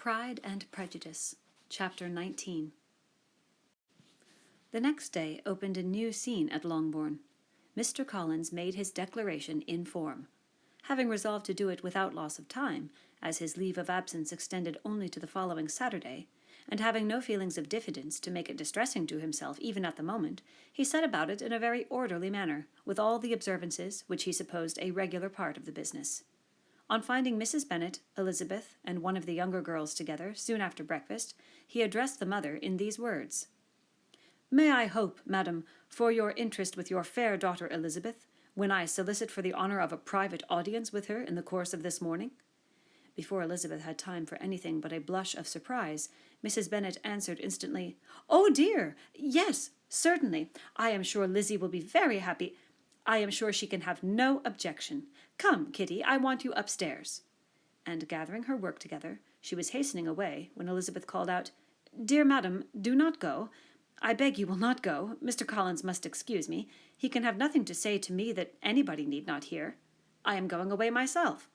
Pride and Prejudice, Chapter 19. The next day opened a new scene at Longbourn. Mr. Collins made his declaration in form. Having resolved to do it without loss of time, as his leave of absence extended only to the following Saturday, and having no feelings of diffidence to make it distressing to himself even at the moment, he set about it in a very orderly manner, with all the observances which he supposed a regular part of the business. On finding Mrs. Bennet, Elizabeth, and one of the younger girls together, soon after breakfast, he addressed the mother in these words: "May I hope, madam, for your interest with your fair daughter Elizabeth, when I solicit for the honour of a private audience with her in the course of this morning?" Before Elizabeth had time for anything but a blush of surprise, Mrs. Bennet answered instantly, "Oh dear, yes, certainly. I am sure Lizzie will be very happy. I am sure she can have no objection. Come, Kitty, I want you upstairs." And gathering her work together, she was hastening away, when Elizabeth called out, "Dear madam, do not go. I beg you will not go. Mr. Collins must excuse me. He can have nothing to say to me that anybody need not hear. I am going away myself."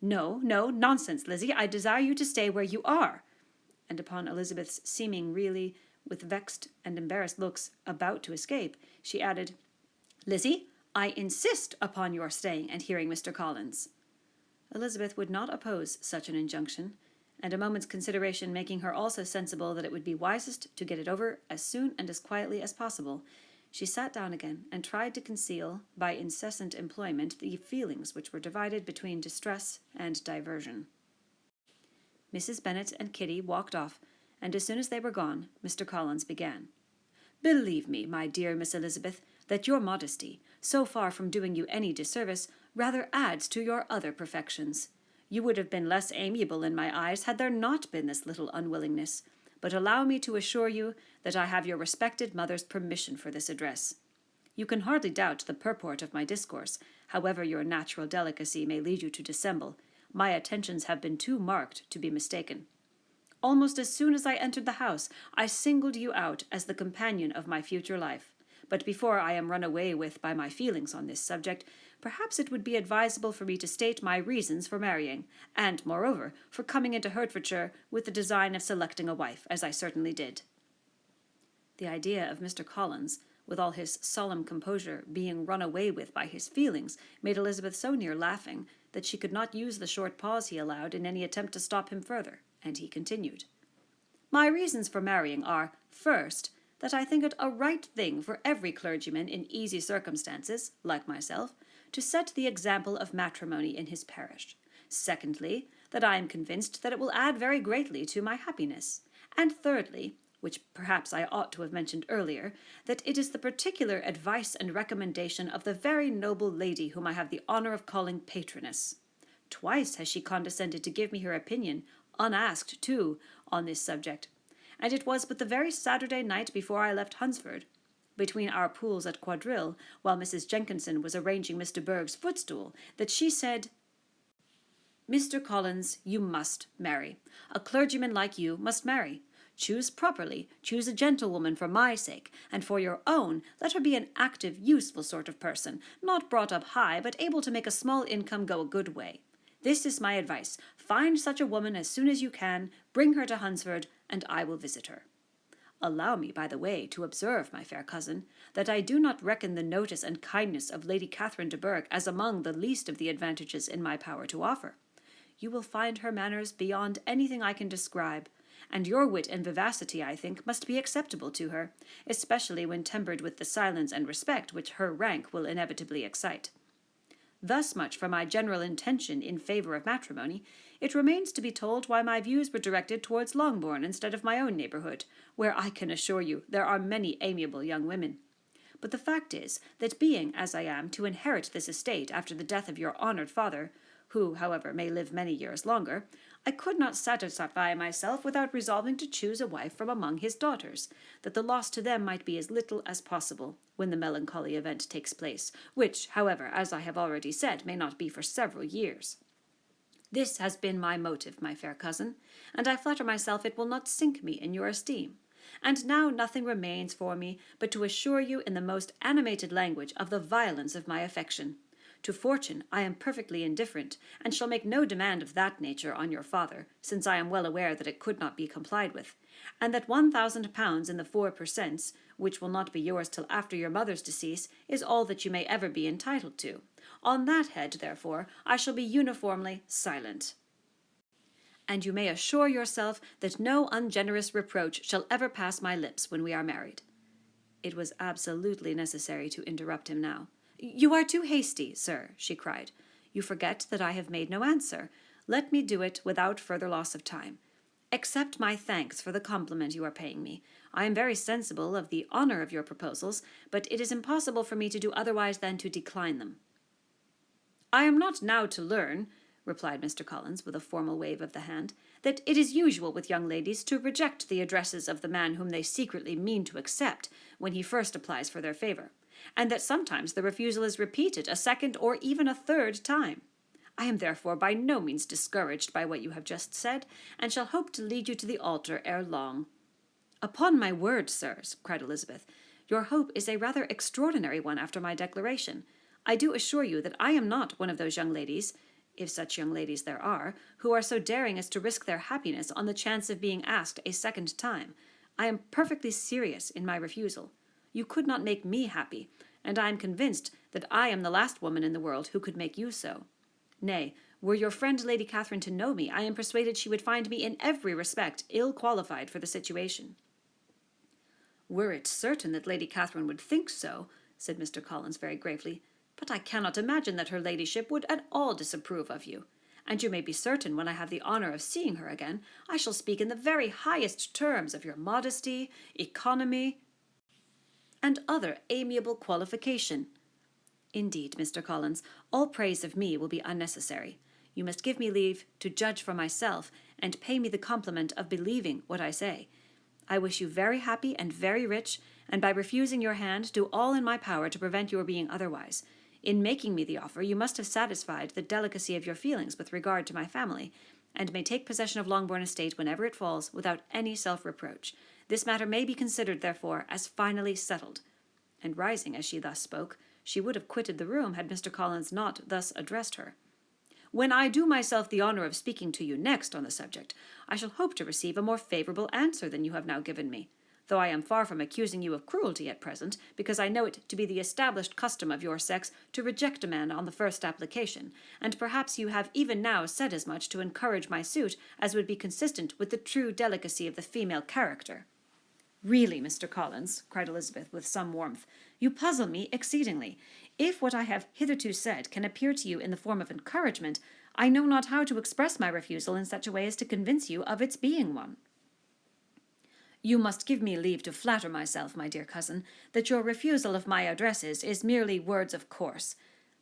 "No, no, nonsense, Lizzie. I desire you to stay where you are." And upon Elizabeth's seeming really, with vexed and embarrassed looks, about to escape, she added, "Lizzie, I insist upon your staying and hearing Mr. Collins." Elizabeth would not oppose such an injunction, and a moment's consideration making her also sensible that it would be wisest to get it over as soon and as quietly as possible, she sat down again and tried to conceal, by incessant employment, the feelings which were divided between distress and diversion. Mrs. Bennet and Kitty walked off, and as soon as they were gone, Mr. Collins began. "Believe me, my dear Miss Elizabeth, that your modesty, so far from doing you any disservice, rather adds to your other perfections. You would have been less amiable in my eyes had there not been this little unwillingness. But allow me to assure you that I have your respected mother's permission for this address. You can hardly doubt the purport of my discourse, however your natural delicacy may lead you to dissemble. My attentions have been too marked to be mistaken. Almost as soon as I entered the house, I singled you out as the companion of my future life. But before I am run away with by my feelings on this subject, perhaps it would be advisable for me to state my reasons for marrying, and, moreover, for coming into Hertfordshire with the design of selecting a wife, as I certainly did." The idea of Mr. Collins, with all his solemn composure, being run away with by his feelings, made Elizabeth so near laughing that she could not use the short pause he allowed in any attempt to stop him further, and he continued, "My reasons for marrying are, first, that I think it a right thing for every clergyman in easy circumstances, like myself, to set the example of matrimony in his parish. Secondly, that I am convinced that it will add very greatly to my happiness. And thirdly, which perhaps I ought to have mentioned earlier, that it is the particular advice and recommendation of the very noble lady whom I have the honour of calling patroness. Twice has she condescended to give me her opinion, unasked too, on this subject, and it was but the very Saturday night before I left Hunsford, between our pools at quadrille, while Mrs. Jenkinson was arranging Miss de Bourgh's footstool, that she said, 'Mr. Collins, you must marry. A clergyman like you must marry. Choose properly, choose a gentlewoman for my sake, and for your own, let her be an active, useful sort of person, not brought up high, but able to make a small income go a good way. This is my advice. Find such a woman as soon as you can, bring her to Hunsford, and I will visit her. Allow me, by the way, to observe, my fair cousin, that I do not reckon the notice and kindness of Lady Catherine de Bourgh as among the least of the advantages in my power to offer. You will find her manners beyond anything I can describe, and your wit and vivacity, I think, must be acceptable to her, especially when tempered with the silence and respect which her rank will inevitably excite. Thus much for my general intention in favour of matrimony. It remains to be told why my views were directed towards Longbourn instead of my own neighbourhood, where I can assure you there are many amiable young women. But the fact is, that being, as I am, to inherit this estate after the death of your honoured father, who, however, may live many years longer, I could not satisfy myself without resolving to choose a wife from among his daughters, that the loss to them might be as little as possible, when the melancholy event takes place, which, however, as I have already said, may not be for several years. This has been my motive, my fair cousin, and I flatter myself it will not sink me in your esteem. And now nothing remains for me but to assure you in the most animated language of the violence of my affection. To fortune I am perfectly indifferent, and shall make no demand of that nature on your father, since I am well aware that it could not be complied with, and that £1,000 in the 4 per cents, which will not be yours till after your mother's decease, is all that you may ever be entitled to. On that head, therefore, I shall be uniformly silent. And you may assure yourself that no ungenerous reproach shall ever pass my lips when we are married." It was absolutely necessary to interrupt him now. "You are too hasty, sir," she cried. "You forget that I have made no answer. Let me do it without further loss of time. Accept my thanks for the compliment you are paying me. I am very sensible of the honour of your proposals, but it is impossible for me to do otherwise than to decline them." "I am not now to learn," replied Mr. Collins, with a formal wave of the hand, "that it is usual with young ladies to reject the addresses of the man whom they secretly mean to accept when he first applies for their favour, and that sometimes the refusal is repeated a second or even a third time. I am therefore by no means discouraged by what you have just said, and shall hope to lead you to the altar ere long." "Upon my word, sirs," cried Elizabeth, "your hope is a rather extraordinary one after my declaration. I do assure you that I am not one of those young ladies, if such young ladies there are, who are so daring as to risk their happiness on the chance of being asked a second time. I am perfectly serious in my refusal. You could not make me happy, and I am convinced that I am the last woman in the world who could make you so. Nay, were your friend Lady Catherine to know me, I am persuaded she would find me in every respect ill qualified for the situation." "Were it certain that Lady Catherine would think so," said Mr. Collins very gravely, "but I cannot imagine that her ladyship would at all disapprove of you. And you may be certain, when I have the honour of seeing her again, I shall speak in the very highest terms of your modesty, economy, and other amiable qualification." "Indeed, Mr. Collins, all praise of me will be unnecessary. You must give me leave to judge for myself, and pay me the compliment of believing what I say. I wish you very happy and very rich, and by refusing your hand, do all in my power to prevent your being otherwise. In making me the offer, you must have satisfied the delicacy of your feelings with regard to my family, and may take possession of Longbourn estate whenever it falls, without any self-reproach. This matter may be considered, therefore, as finally settled." And rising as she thus spoke, she would have quitted the room had Mr. Collins not thus addressed her. "When I do myself the honour of speaking to you next on the subject, I shall hope to receive a more favourable answer than you have now given me, though I am far from accusing you of cruelty at present, because I know it to be the established custom of your sex to reject a man on the first application, and perhaps you have even now said as much to encourage my suit as would be consistent with the true delicacy of the female character." "Really, Mr. Collins," cried Elizabeth with some warmth, "you puzzle me exceedingly. If what I have hitherto said can appear to you in the form of encouragement, I know not how to express my refusal in such a way as to convince you of its being one." "You must give me leave to flatter myself, my dear cousin, that your refusal of my addresses is merely words of course.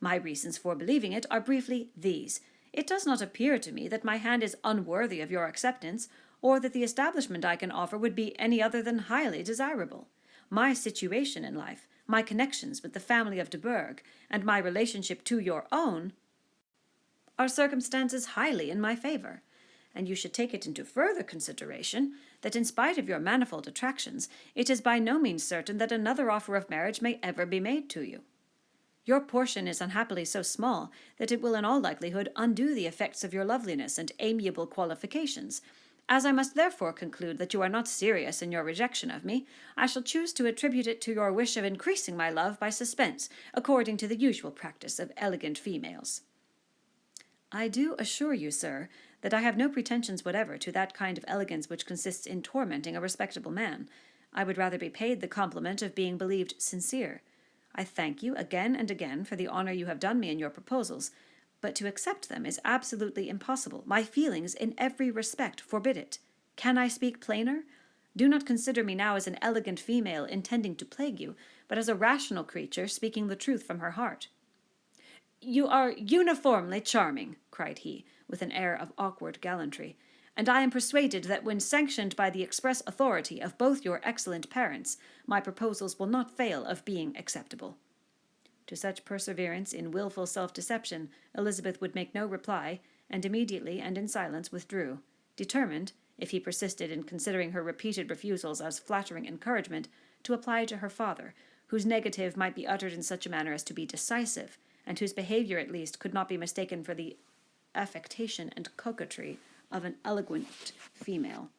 My reasons for believing it are briefly these. It does not appear to me that my hand is unworthy of your acceptance, or that the establishment I can offer would be any other than highly desirable. My situation in life, my connections with the family of de Bourgh, and my relationship to your own, are circumstances highly in my favour, and you should take it into further consideration that in spite of your manifold attractions, it is by no means certain that another offer of marriage may ever be made to you. Your portion is unhappily so small that it will in all likelihood undo the effects of your loveliness and amiable qualifications. As I must therefore conclude that you are not serious in your rejection of me, I shall choose to attribute it to your wish of increasing my love by suspense, according to the usual practice of elegant females." "I do assure you, sir, that I have no pretensions whatever to that kind of elegance which consists in tormenting a respectable man. I would rather be paid the compliment of being believed sincere. I thank you again and again for the honour you have done me in your proposals, but to accept them is absolutely impossible. My feelings in every respect forbid it. Can I speak plainer? Do not consider me now as an elegant female intending to plague you, but as a rational creature speaking the truth from her heart." "You are uniformly charming," cried he, with an air of awkward gallantry, "and I am persuaded that when sanctioned by the express authority of both your excellent parents, my proposals will not fail of being acceptable." To such perseverance in wilful self-deception, Elizabeth would make no reply, and immediately and in silence withdrew, determined, if he persisted in considering her repeated refusals as flattering encouragement, to apply to her father, whose negative might be uttered in such a manner as to be decisive, and whose behaviour at least could not be mistaken for the affectation and coquetry of an eloquent female.